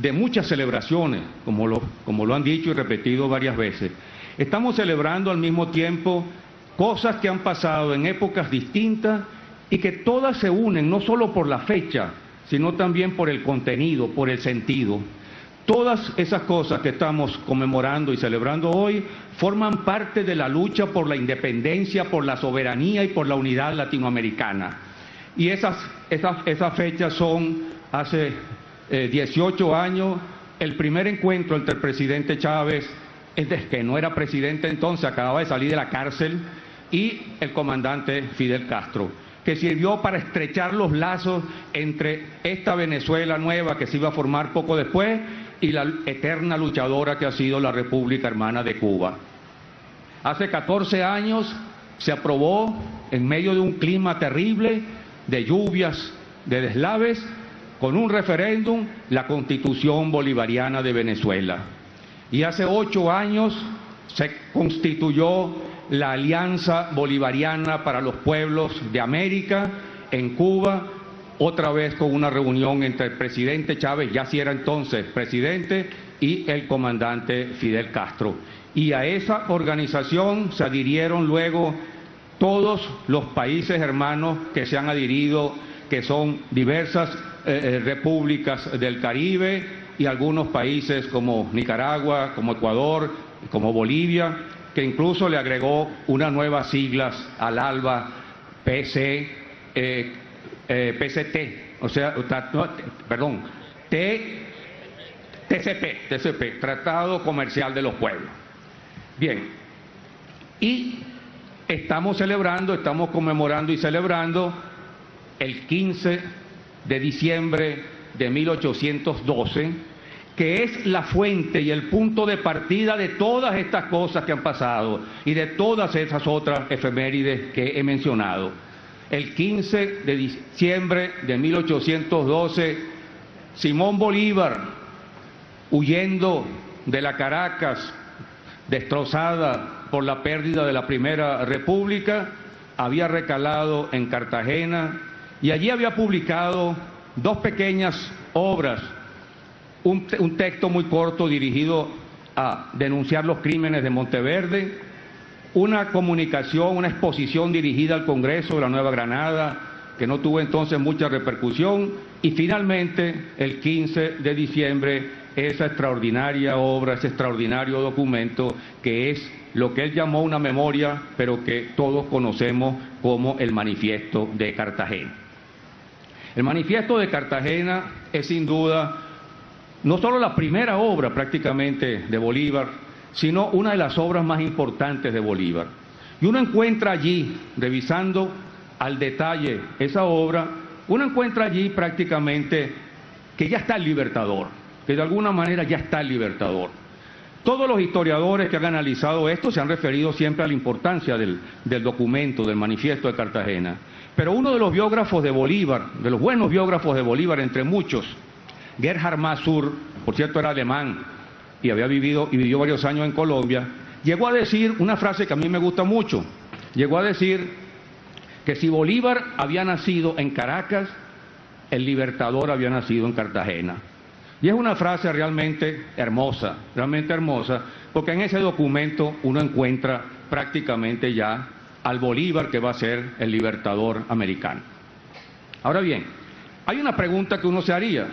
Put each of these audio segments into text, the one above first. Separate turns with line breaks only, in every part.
de muchas celebraciones, como lo han dicho y repetido varias veces. Estamos celebrando al mismo tiempo cosas que han pasado en épocas distintas y que todas se unen, no solo por la fecha, sino también por el contenido, por el sentido. Todas esas cosas que estamos conmemorando y celebrando hoy forman parte de la lucha por la independencia, por la soberanía y por la unidad latinoamericana. Y esas fechas son hace 18 años, el primer encuentro entre el presidente Chávez, que no era presidente entonces, acababa de salir de la cárcel, y el comandante Fidel Castro, que sirvió para estrechar los lazos entre esta Venezuela nueva que se iba a formar poco después y la eterna luchadora que ha sido la República Hermana de Cuba. Hace 14 años se aprobó, en medio de un clima terrible, de lluvias, de deslaves, con un referéndum, la Constitución Bolivariana de Venezuela. Y hace 8 años se constituyó la Alianza Bolivariana para los Pueblos de América en Cuba, otra vez con una reunión entre el presidente Chávez, ya si era entonces presidente, y el comandante Fidel Castro. Y a esa organización se adhirieron luego todos los países hermanos que se han adherido, que son diversas repúblicas del Caribe y algunos países como Nicaragua, como Ecuador, como Bolivia, que incluso le agregó unas nuevas siglas al ALBA, PCT, o sea, perdón, TCP, Tratado Comercial de los Pueblos. Bien, y estamos conmemorando y celebrando el 15 de diciembre de 1812, que es la fuente y el punto de partida de todas estas cosas que han pasado y de todas esas otras efemérides que he mencionado. El 15 de diciembre de 1812, Simón Bolívar, huyendo de la Caracas, destrozada por la pérdida de la Primera República, había recalado en Cartagena y allí había publicado 2 pequeñas obras, un texto muy corto dirigido a denunciar los crímenes de Monteverde, una comunicación, una exposición dirigida al Congreso de la Nueva Granada, que no tuvo entonces mucha repercusión, y finalmente, el 15 de diciembre, esa extraordinaria obra, ese extraordinario documento, que es lo que él llamó una memoria, pero que todos conocemos como el Manifiesto de Cartagena. El Manifiesto de Cartagena es sin duda no solo la primera obra prácticamente de Bolívar, sino una de las obras más importantes de Bolívar. Y uno encuentra allí, revisando al detalle esa obra, uno encuentra allí prácticamente que ya está el Libertador, que de alguna manera ya está el Libertador. Todos los historiadores que han analizado esto se han referido siempre a la importancia del documento, del Manifiesto de Cartagena. Pero uno de los biógrafos de Bolívar, de los buenos biógrafos de Bolívar, entre muchos, Gerhard Masur, por cierto era alemán y vivió varios años en Colombia, llegó a decir una frase que a mí me gusta mucho. Llegó a decir que si Bolívar había nacido en Caracas, el Libertador había nacido en Cartagena. Y es una frase realmente hermosa, porque en ese documento uno encuentra prácticamente ya al Bolívar que va a ser el Libertador americano. Ahora bien, hay una pregunta que uno se haría.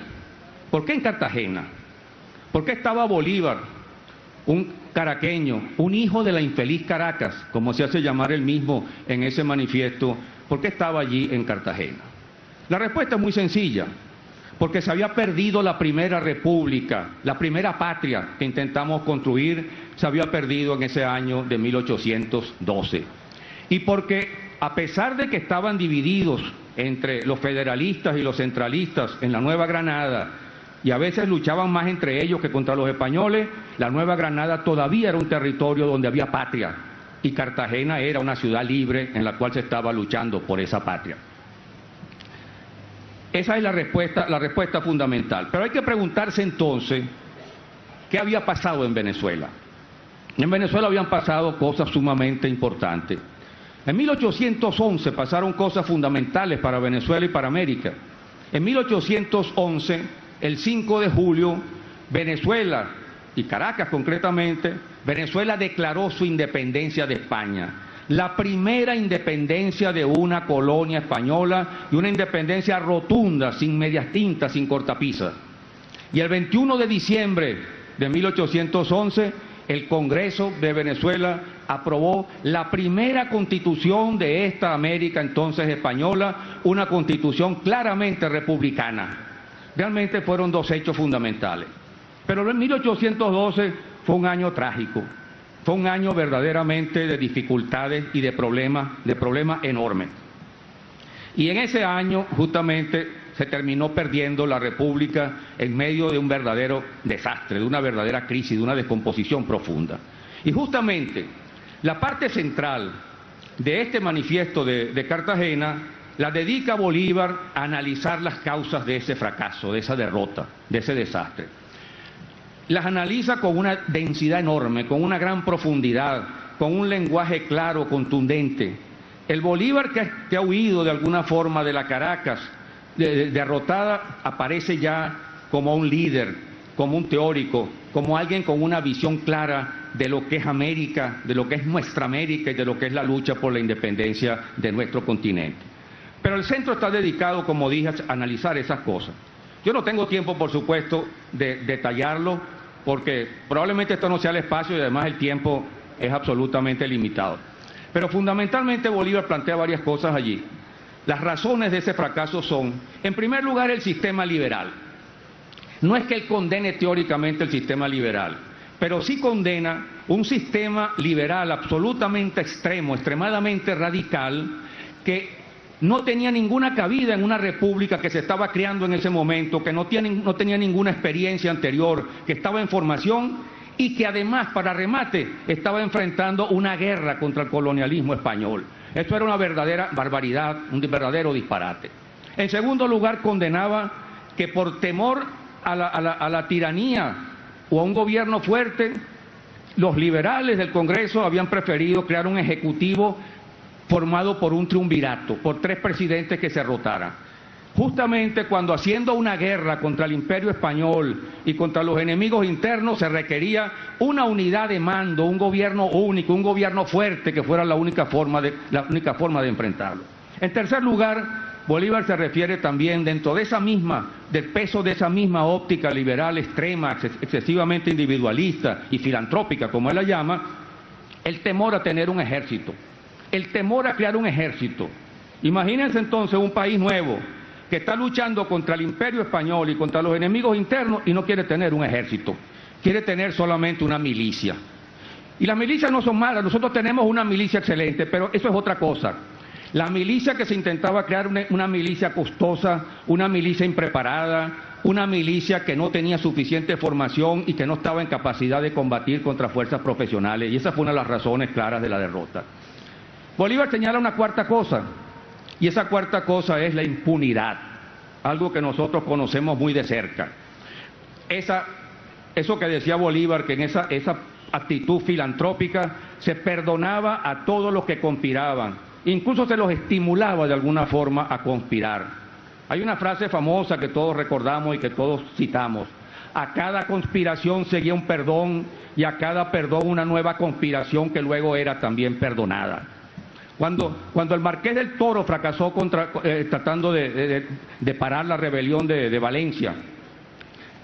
¿Por qué en Cartagena? ¿Por qué estaba Bolívar, un caraqueño, un hijo de la infeliz Caracas, como se hace llamar él mismo en ese manifiesto? ¿Por qué estaba allí en Cartagena? La respuesta es muy sencilla. Porque se había perdido la Primera República, la primera patria que intentamos construir, se había perdido en ese año de 1812. Y porque, a pesar de que estaban divididos entre los federalistas y los centralistas en la Nueva Granada, y a veces luchaban más entre ellos que contra los españoles, la Nueva Granada todavía era un territorio donde había patria, y Cartagena era una ciudad libre en la cual se estaba luchando por esa patria. Esa es la respuesta fundamental. Pero hay que preguntarse entonces, ¿qué había pasado en Venezuela? En Venezuela habían pasado cosas sumamente importantes. En 1811 pasaron cosas fundamentales para Venezuela y para América. En 1811, el 5 de julio, Venezuela, y Caracas concretamente, Venezuela declaró su independencia de España. La primera independencia de una colonia española y una independencia rotunda, sin medias tintas, sin cortapisas. Y el 21 de diciembre de 1811, el Congreso de Venezuela aprobó la primera constitución de esta América entonces española, una constitución claramente republicana. Realmente fueron dos hechos fundamentales. Pero en 1812 fue un año trágico, fue un año verdaderamente de dificultades y de problemas enormes. Y en ese año justamente se terminó perdiendo la República en medio de un verdadero desastre, de una verdadera crisis, de una descomposición profunda. Y justamente la parte central de este manifiesto de Cartagena la dedica Bolívar a analizar las causas de ese fracaso, de esa derrota, de ese desastre. Las analiza con una densidad enorme, con una gran profundidad, con un lenguaje claro, contundente. El Bolívar que ha huido de alguna forma de la Caracas derrotada aparece ya como un líder, como un teórico, como alguien con una visión clara de lo que es América, de lo que es nuestra América y de lo que es la lucha por la independencia de nuestro continente. Pero el centro está dedicado, como dije, a analizar esas cosas. Yo no tengo tiempo, por supuesto, de detallarlo, porque probablemente esto no sea el espacio y además el tiempo es absolutamente limitado. Pero fundamentalmente Bolívar plantea varias cosas allí. Las razones de ese fracaso son, en primer lugar, el sistema liberal. No es que él condene teóricamente el sistema liberal, pero sí condena un sistema liberal absolutamente extremo, extremadamente radical, que no tenía ninguna cabida en una república que se estaba creando en ese momento, que no tenía ninguna experiencia anterior, que estaba en formación y que además, para remate, estaba enfrentando una guerra contra el colonialismo español. Esto era una verdadera barbaridad, un verdadero disparate. En segundo lugar, condenaba que por temor a la tiranía o a un gobierno fuerte, los liberales del Congreso habían preferido crear un ejecutivo formado por un triunvirato, por tres presidentes que se rotaran. Justamente cuando haciendo una guerra contra el Imperio Español y contra los enemigos internos se requería una unidad de mando, un gobierno único, un gobierno fuerte que fuera la única forma de enfrentarlo. En tercer lugar, Bolívar se refiere también dentro de del peso de esa misma óptica liberal extrema, excesivamente individualista y filantrópica, como él la llama, el temor a tener un ejército. El temor a crear un ejército. Imagínense entonces un país nuevo que está luchando contra el Imperio Español y contra los enemigos internos y no quiere tener un ejército, quiere tener solamente una milicia. Y las milicias no son malas, nosotros tenemos una milicia excelente, pero eso es otra cosa. La milicia que se intentaba crear, una milicia costosa, una milicia impreparada, una milicia que no tenía suficiente formación y que no estaba en capacidad de combatir contra fuerzas profesionales, y esa fue una de las razones claras de la derrota. Bolívar señala una cuarta cosa, y esa cuarta cosa es la impunidad, algo que nosotros conocemos muy de cerca. Eso que decía Bolívar, que en esa actitud filantrópica se perdonaba a todos los que conspiraban, incluso se los estimulaba de alguna forma a conspirar. Hay una frase famosa que todos recordamos y que todos citamos: a cada conspiración seguía un perdón y a cada perdón una nueva conspiración que luego era también perdonada. Cuando el Marqués del Toro fracasó tratando de parar la rebelión de Valencia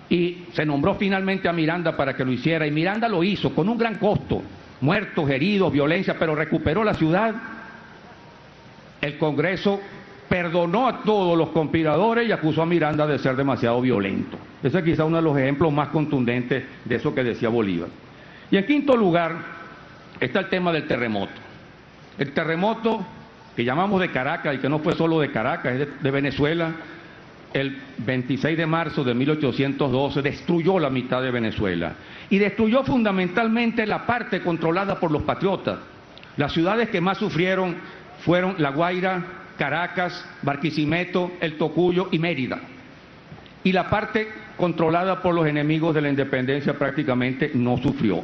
y se nombró finalmente a Miranda para que lo hiciera, y Miranda lo hizo con un gran costo, muertos, heridos, violencia, pero recuperó la ciudad, el Congreso perdonó a todos los conspiradores y acusó a Miranda de ser demasiado violento. Ese es quizá uno de los ejemplos más contundentes de eso que decía Bolívar. Y en quinto lugar está el tema del terremoto. El terremoto que llamamos de Caracas, y que no fue solo de Caracas, es de Venezuela, el 26 de marzo de 1812 destruyó la mitad de Venezuela y destruyó fundamentalmente la parte controlada por los patriotas. Las ciudades que más sufrieron fueron La Guaira, Caracas, Barquisimeto, El Tocuyo y Mérida. Y la parte controlada por los enemigos de la independencia prácticamente no sufrió.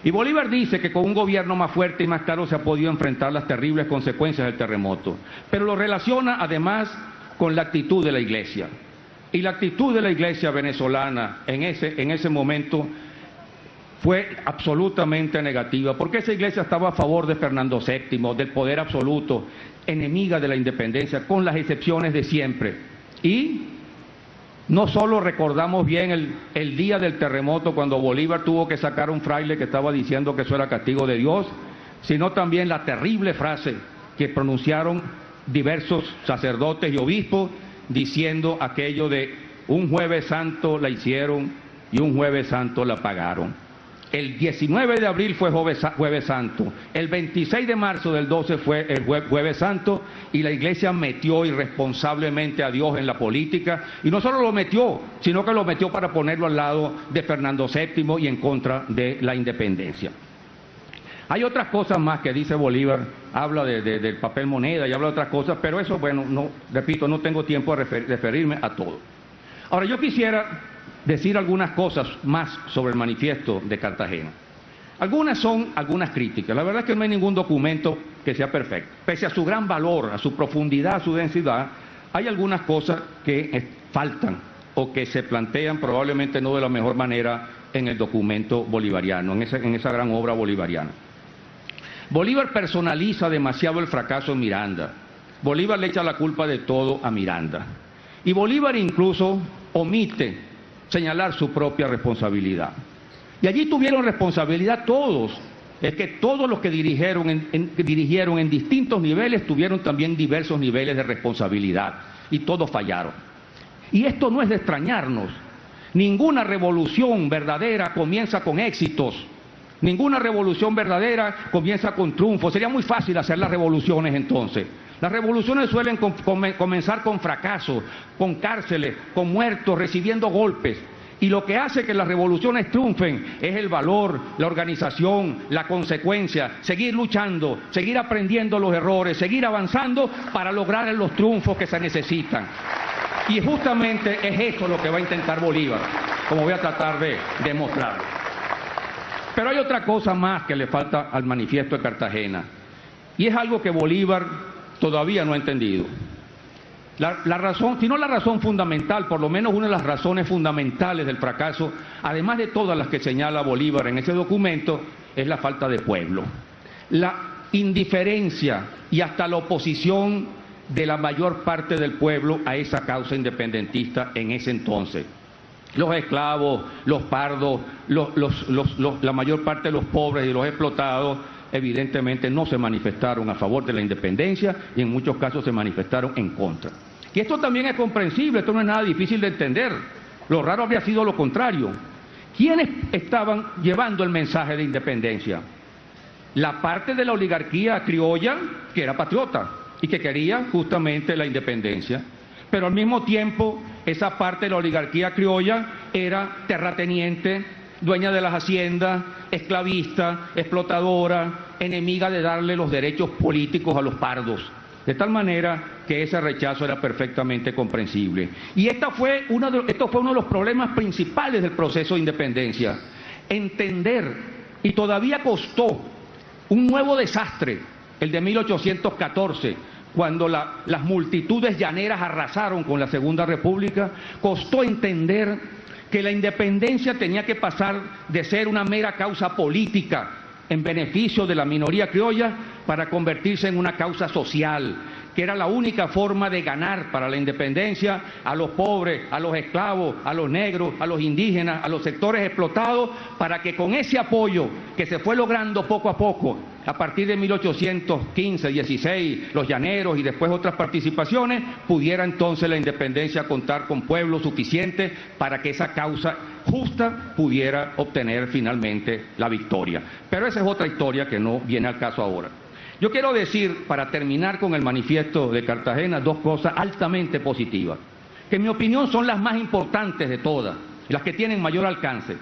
Y Bolívar dice que con un gobierno más fuerte y más claro se ha podido enfrentar las terribles consecuencias del terremoto, pero lo relaciona además con la actitud de la Iglesia. Y la actitud de la iglesia venezolana en ese momento fue absolutamente negativa, porque esa iglesia estaba a favor de Fernando VII, del poder absoluto, enemiga de la independencia, con las excepciones de siempre. Y no solo recordamos bien el día del terremoto, cuando Bolívar tuvo que sacar a un fraile que estaba diciendo que eso era castigo de Dios, sino también la terrible frase que pronunciaron diversos sacerdotes y obispos, diciendo aquello de un jueves santo la hicieron y un jueves santo la pagaron. El 19 de abril fue jueves santo, el 26 de marzo del 12 fue el jueves santo, y la iglesia metió irresponsablemente a Dios en la política, y no solo lo metió, sino que lo metió para ponerlo al lado de Fernando VII y en contra de la independencia. Hay otras cosas más que dice Bolívar, habla del papel moneda y habla de otras cosas, pero eso, bueno, no, repito, no tengo tiempo de referirme a todo. Ahora, yo quisiera decir algunas cosas más sobre el manifiesto de Cartagena. Algunas son algunas críticas. La verdad es que no hay ningún documento que sea perfecto. Pese a su gran valor, a su profundidad, a su densidad, hay algunas cosas que faltan o que se plantean probablemente no de la mejor manera en el documento bolivariano, en esa gran obra bolivariana. Bolívar personaliza demasiado el fracaso en Miranda. Bolívar le echa la culpa de todo a Miranda. Y Bolívar incluso omite señalar su propia responsabilidad. Y allí tuvieron responsabilidad todos. Es que todos los que dirigieron en distintos niveles tuvieron también diversos niveles de responsabilidad. Y todos fallaron. Y esto no es de extrañarnos. Ninguna revolución verdadera comienza con éxitos. Ninguna revolución verdadera comienza con triunfos. Sería muy fácil hacer las revoluciones entonces. Las revoluciones suelen comenzar con fracasos, con cárceles, con muertos, recibiendo golpes. Y lo que hace que las revoluciones triunfen es el valor, la organización, la consecuencia, seguir luchando, seguir aprendiendo los errores, seguir avanzando para lograr los triunfos que se necesitan. Y justamente es eso lo que va a intentar Bolívar, como voy a tratar de demostrar. Pero hay otra cosa más que le falta al manifiesto de Cartagena, y es algo que Bolívar todavía no ha entendido. La razón, si no la razón fundamental, por lo menos una de las razones fundamentales del fracaso, además de todas las que señala Bolívar en ese documento, es la falta de pueblo. La indiferencia y hasta la oposición de la mayor parte del pueblo a esa causa independentista en ese entonces. Los esclavos, los pardos, la mayor parte de los pobres y los explotados, evidentemente no se manifestaron a favor de la independencia y en muchos casos se manifestaron en contra. Y esto también es comprensible, esto no es nada difícil de entender. Lo raro habría sido lo contrario. ¿Quiénes estaban llevando el mensaje de independencia? La parte de la oligarquía criolla que era patriota y que quería justamente la independencia. Pero al mismo tiempo esa parte de la oligarquía criolla era terrateniente, dueña de las haciendas, esclavista, explotadora, enemiga de darle los derechos políticos a los pardos. De tal manera que ese rechazo era perfectamente comprensible. Y esto fue uno de los problemas principales del proceso de independencia. Entender, y todavía costó un nuevo desastre, el de 1814, cuando las multitudes llaneras arrasaron con la Segunda República, costó entender que la independencia tenía que pasar de ser una mera causa política en beneficio de la minoría criolla para convertirse en una causa social, que era la única forma de ganar para la independencia a los pobres, a los esclavos, a los negros, a los indígenas, a los sectores explotados, para que con ese apoyo que se fue logrando poco a poco, a partir de 1815, 16, los llaneros y después otras participaciones, pudiera entonces la independencia contar con pueblo suficiente para que esa causa justa pudiera obtener finalmente la victoria. Pero esa es otra historia que no viene al caso ahora. Yo quiero decir, para terminar con el manifiesto de Cartagena, dos cosas altamente positivas, que en mi opinión son las más importantes de todas, las que tienen mayor alcance.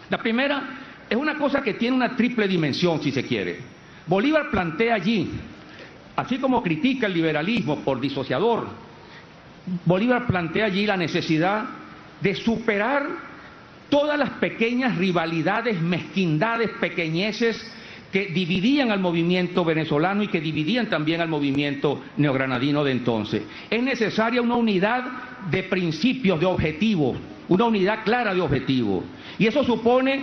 La primera es una cosa que tiene una triple dimensión, si se quiere. Bolívar plantea allí, así como critica el liberalismo por disociador, Bolívar plantea allí la necesidad de superar todas las pequeñas rivalidades, mezquindades, pequeñeces que dividían al movimiento venezolano y que dividían también al movimiento neogranadino de entonces. Es necesaria una unidad de principios, de objetivos, una unidad clara de objetivos. Y eso supone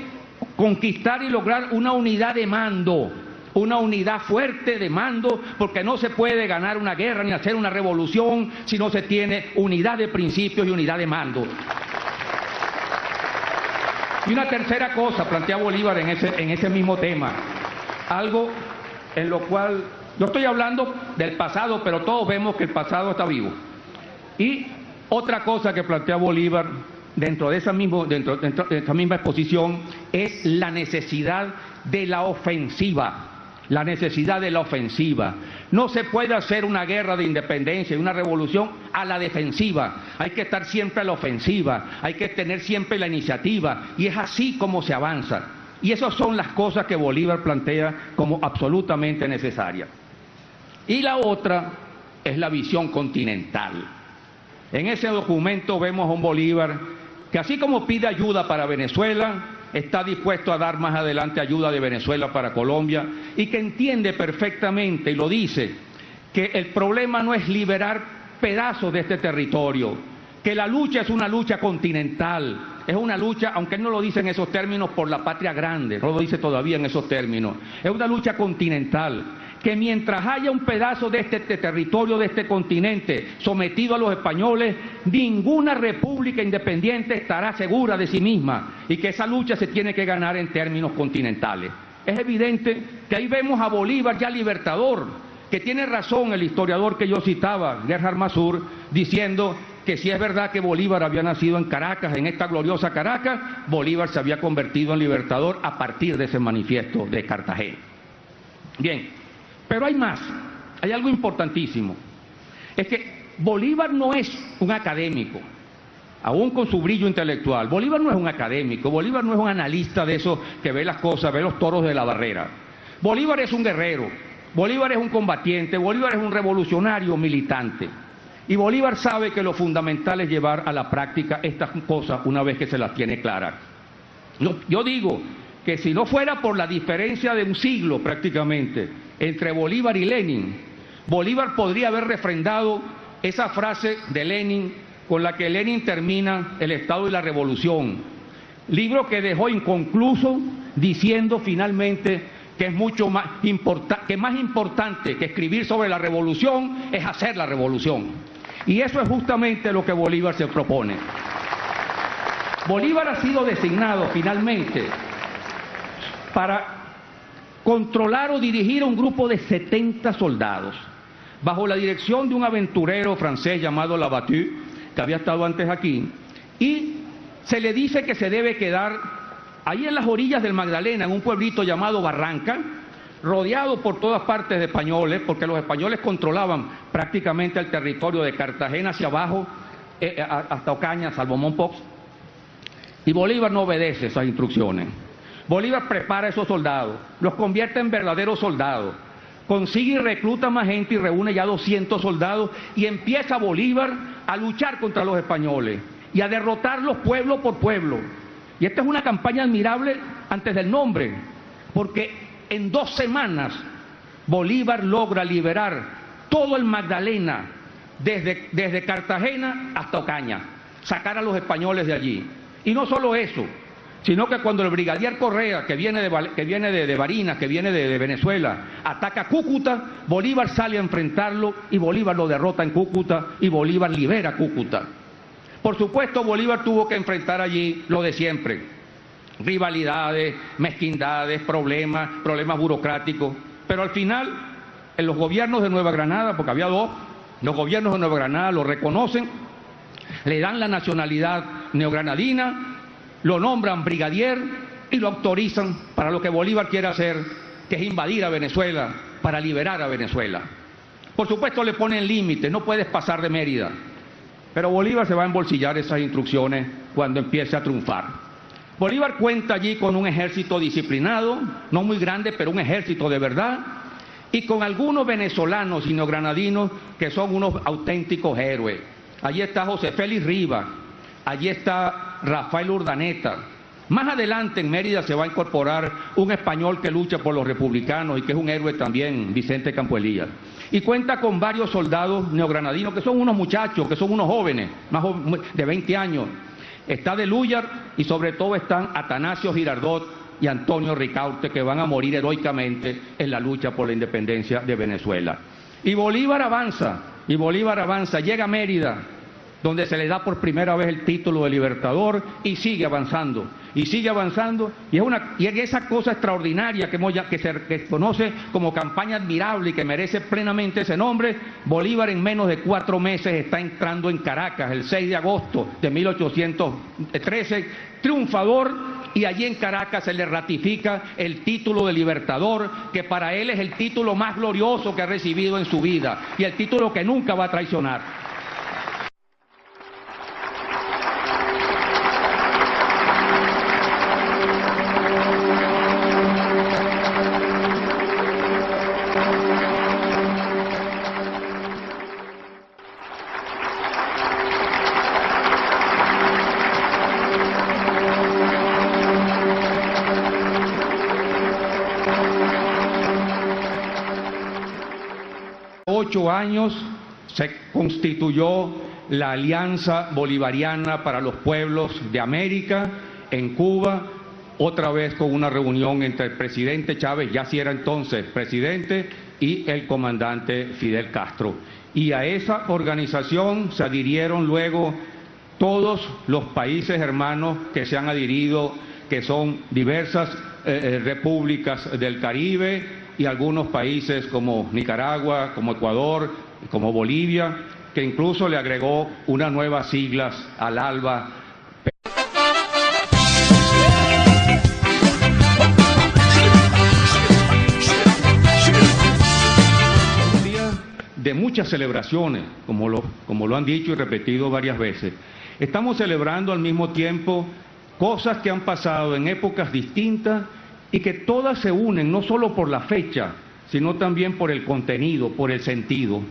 conquistar y lograr una unidad de mando, una unidad fuerte de mando, porque no se puede ganar una guerra ni hacer una revolución si no se tiene unidad de principios y unidad de mando. Y una tercera cosa plantea Bolívar en ese mismo tema, algo en lo cual yo estoy hablando del pasado, pero todos vemos que el pasado está vivo. Y otra cosa que plantea Bolívar dentro de esa misma exposición es la necesidad de la ofensiva. La necesidad de la ofensiva. No se puede hacer una guerra de independencia y una revolución a la defensiva. Hay que estar siempre a la ofensiva, hay que tener siempre la iniciativa, y es así como se avanza. Y esas son las cosas que Bolívar plantea como absolutamente necesarias. Y la otra es la visión continental. En ese documento vemos a un Bolívar que, así como pide ayuda para Venezuela, está dispuesto a dar más adelante ayuda de Venezuela para Colombia, y que entiende perfectamente, y lo dice, que el problema no es liberar pedazos de este territorio, que la lucha es una lucha continental, es una lucha, aunque él no lo dice en esos términos, por la patria grande, no lo dice todavía en esos términos, es una lucha continental, que mientras haya un pedazo de este territorio, de este continente, sometido a los españoles, ninguna república independiente estará segura de sí misma, y que esa lucha se tiene que ganar en términos continentales. Es evidente que ahí vemos a Bolívar ya libertador, que tiene razón el historiador que yo citaba, Gerhard Masur, diciendo que si es verdad que Bolívar había nacido en Caracas, en esta gloriosa Caracas, Bolívar se había convertido en libertador a partir de ese manifiesto de Cartagena. Bien. Pero hay más, hay algo importantísimo. Es que Bolívar no es un académico, aún con su brillo intelectual. Bolívar no es un académico, Bolívar no es un analista de esos que ve las cosas, ve los toros de la barrera. Bolívar es un guerrero, Bolívar es un combatiente, Bolívar es un revolucionario militante. Y Bolívar sabe que lo fundamental es llevar a la práctica estas cosas una vez que se las tiene claras. Yo digo que si no fuera por la diferencia de un siglo prácticamente entre Bolívar y Lenin, Bolívar podría haber refrendado esa frase de Lenin con la que Lenin termina El Estado y la Revolución, libro que dejó inconcluso, diciendo finalmente que es mucho más importante que escribir sobre la revolución es hacer la revolución. Y eso es justamente lo que Bolívar se propone. Bolívar ha sido designado finalmente para controlar o dirigir a un grupo de 70 soldados, bajo la dirección de un aventurero francés llamado Labatut, que había estado antes aquí, y se le dice que se debe quedar ahí en las orillas del Magdalena, en un pueblito llamado Barranca, rodeado por todas partes de españoles, porque los españoles controlaban prácticamente el territorio de Cartagena hacia abajo, hasta Ocaña, salvo Mompox, y Bolívar no obedece esas instrucciones. Bolívar prepara a esos soldados, los convierte en verdaderos soldados, consigue y recluta más gente y reúne ya 200 soldados, y empieza Bolívar a luchar contra los españoles y a derrotarlos pueblo por pueblo. Y esta es una campaña admirable antes del nombre, porque en 2 semanas Bolívar logra liberar todo el Magdalena, desde Cartagena hasta Ocaña, sacar a los españoles de allí. Y no solo eso, sino que cuando el brigadier Correa, que viene de Barinas, que viene de Venezuela, ataca Cúcuta, Bolívar sale a enfrentarlo y Bolívar lo derrota en Cúcuta y Bolívar libera Cúcuta. Por supuesto, Bolívar tuvo que enfrentar allí lo de siempre: rivalidades, mezquindades, problemas burocráticos, pero al final, en los gobiernos de Nueva Granada, porque había 2, los gobiernos de Nueva Granada lo reconocen, le dan la nacionalidad neogranadina, lo nombran brigadier y lo autorizan para lo que Bolívar quiere hacer, que es invadir a Venezuela para liberar a Venezuela. Por supuesto le ponen límites, no puedes pasar de Mérida, pero Bolívar se va a embolsillar esas instrucciones cuando empiece a triunfar. Bolívar cuenta allí con un ejército disciplinado, no muy grande, pero un ejército de verdad, y con algunos venezolanos y neogranadinos que son unos auténticos héroes. Allí está José Félix Rivas, allí está Rafael Urdaneta, Más adelante en Mérida se va a incorporar un español que lucha por los republicanos y que es un héroe también, Vicente Campo Elías. Y cuenta con varios soldados neogranadinos que son unos muchachos, que son unos jóvenes, de 20 años. Está de Lúyar y sobre todo están Atanasio Girardot y Antonio Ricaurte, que van a morir heroicamente en la lucha por la independencia de Venezuela. Y Bolívar avanza, llega a Mérida, donde se le da por primera vez el título de libertador y sigue avanzando, y es esa cosa extraordinaria que se conoce como campaña admirable y que merece plenamente ese nombre. Bolívar en menos de 4 meses está entrando en Caracas el 6 de agosto de 1813, triunfador, y allí en Caracas se le ratifica el título de libertador, que para él es el título más glorioso que ha recibido en su vida y el título que nunca va a traicionar. Años se constituyó la Alianza Bolivariana para los Pueblos de América en Cuba, otra vez con una reunión entre el presidente Chávez, ya si era entonces presidente, y el comandante Fidel Castro. Y a esa organización se adhirieron luego todos los países hermanos que se han adherido, que son diversas repúblicas del Caribe, y algunos países como Nicaragua, como Ecuador, como Bolivia, que incluso le agregó unas nuevas siglas al ALBA. Un día de muchas celebraciones, como lo han dicho y repetido varias veces. Estamos celebrando al mismo tiempo cosas que han pasado en épocas distintas y que todas se unen, no solo por la fecha, sino también por el contenido, por el sentido.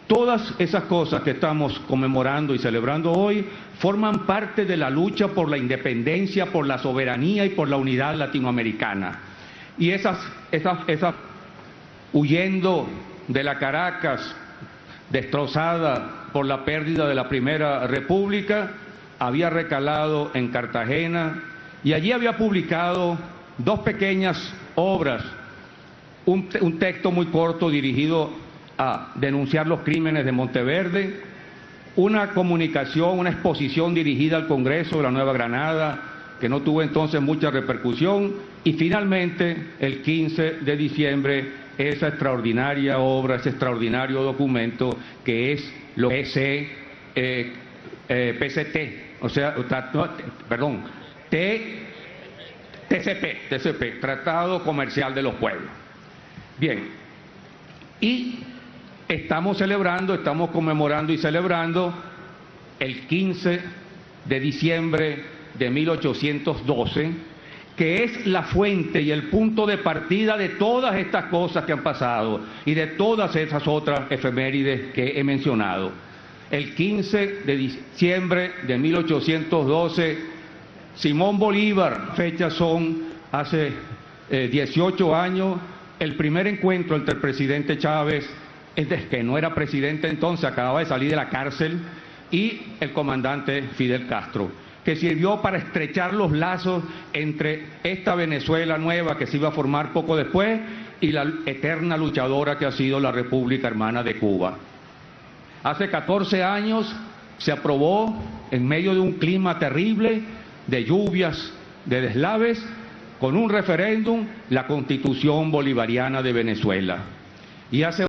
Todas esas cosas que estamos conmemorando y celebrando hoy forman parte de la lucha por la independencia, por la soberanía y por la unidad latinoamericana. Y esas huyendo de la Caracas, destrozada por la pérdida de la Primera República, había recalado en Cartagena y allí había publicado 2 pequeñas obras, un texto muy corto dirigido a denunciar los crímenes de Monteverde, una comunicación, una exposición dirigida al Congreso de la Nueva Granada, que no tuvo entonces mucha repercusión, y finalmente el 15 de diciembre esa extraordinaria obra, ese extraordinario documento que es lo que es PCT, o sea, perdón, TCP, Tratado Comercial de los Pueblos. Bien, y estamos conmemorando y celebrando el 15 de diciembre de 1812, que es la fuente y el punto de partida de todas estas cosas que han pasado y de todas esas otras efemérides que he mencionado. El 15 de diciembre de 1812, Simón Bolívar, fechas son hace 18 años, el primer encuentro entre el presidente Chávez, que no era presidente entonces, acababa de salir de la cárcel, y el comandante Fidel Castro, que sirvió para estrechar los lazos entre esta Venezuela nueva que se iba a formar poco después y la eterna luchadora que ha sido la República Hermana de Cuba. Hace 14 años se aprobó, en medio de un clima terrible, de lluvias, de deslaves, con un referéndum, la Constitución Bolivariana de Venezuela. Y hace